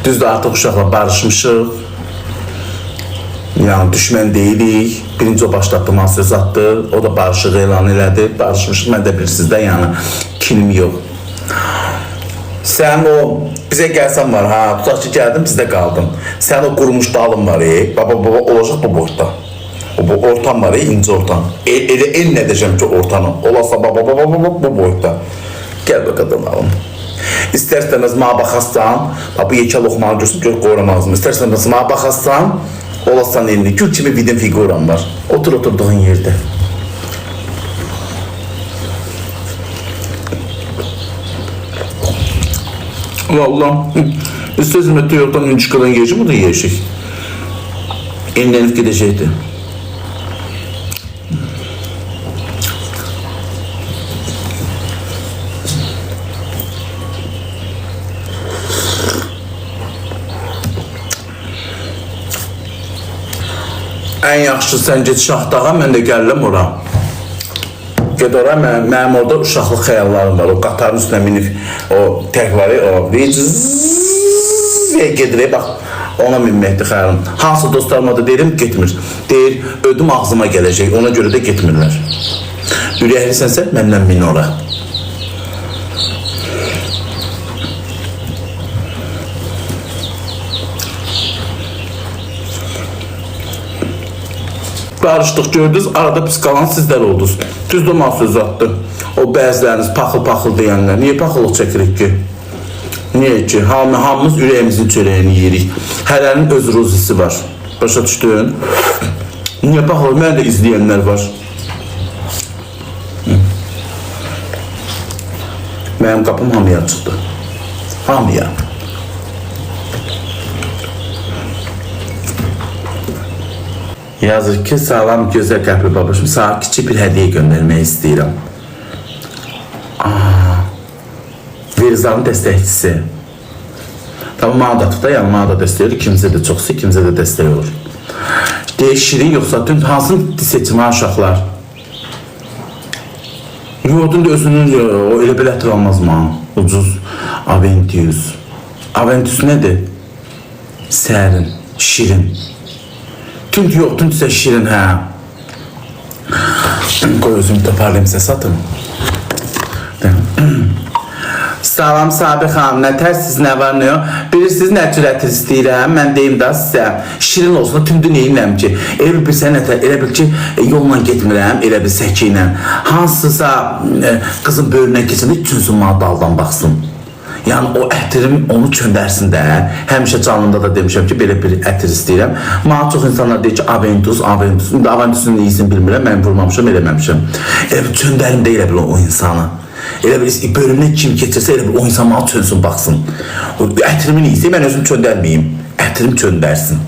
Düzdür, artıq uşaqla barışmışıq. Yəni düşmən deyilik. Birinci o başlatdı, söz atdı. O da barışıq elan elədi. Barışmışıq, mən də bilirsiniz də, yəni kinim yox. Sən o bizə gəlsən var, ha, tutaq ki gəldim, bizdə qaldın. Sən o qurumuş dalın var, baba olacaq bu boyda. Bu ortam var, ince ortam. Elə en edəcəm ki ortanı. Olasa baba bu boyda. Gəl bakalım alım. İstərsənəz mənə baxarsan, bu yekə loxmanı görsün, gör qoyuramazım. İstərsənəz mənə baxarsan, olasan elini, gül kimi vidin figuram var. Otur oturduğun yerde. Vallahi istəsəm Toyota'nın ünçüqadan yiyəcək, bu da yiyəcək. Enlənib gedəcəkdi. En yaxşı sən get Şahdağa, mən də gəlirəm ora. Ged ora, mənim orada uşaqlıq xəyallarım var. O qatarın üstünə minib, o tək var, o gedir, bax, ona minməkdir xəyalım. Hansı dostlarıma da deyirəm, getmir. Deyir, ödüm ağzıma gələcək, ona görə də getmirlər. Ürəklisənsə, məndən min ora. Barışdıq, gördünüz, arada pis qalan sizlər oldunuz. Düzdür, mənə söz atdı. O bəziləriniz paxıl deyənlər. Niyə paxıllıq çəkirik ki? Niyə ki? Hamımız ürəyimizin çörəyini yeyirik. Hərənin öz ruzisi var. Başa düşdün? Niyə paxıl? Mənə də izləyənlər var. Mənim qapım hamıya açıqdır. Hamıya. Yazır ki, sağlam gözəl qəlbli babacığım, sana kiçik bir hədiyyə göndərmək istəyirəm. Verizanın dəstəkçisi. Tamam, mənə da tutda, yəni mənə da dəstək olur. Kimsə də çoxsa, kimsə də dəstək olur. Deyək, şirin yoxsa tüm hansını seçmə uşaqlar? Yoğurdun da özünün, o elə belə ətr almaz mənə. Ucuz, Aventus. Aventus nədir? Sərin, şirin. Tünd yox, tündsə şirin, hə. Qoy özümü toparlayayım, sizə satım. Salam Sabir xanım, nə tərsiz, nə var, nə yox? Bilirsiniz, nə cür ətir istəyirəm, mən deyim da sizə. Şirin olsun, tündü neyinləm ki? Elə bir sən ətər, elə bil ki, yolla getmirəm, elə bir səki ilə. Hansısa qızın böyrünə keçəndə üçüncü mənə daldan baxsın. Yəni o ətirim onu çöndərsin də. Həmişə canında da demişəm ki, belə bir ətir istəyirəm. Mənə çox insanlar deyir ki, Aventus. İndi Aventus'un iyisini bilmirəm, mən vurmamışam, eləməmişəm. Elə bir çöndərim də elə bil o insanı. Elə bir bölümdən kim keçirsə, elə bir o insan mənə çönsün, baxsın. O ətirimin iyisi, mən özüm çöndərməyim. Ətirim çöndərsin.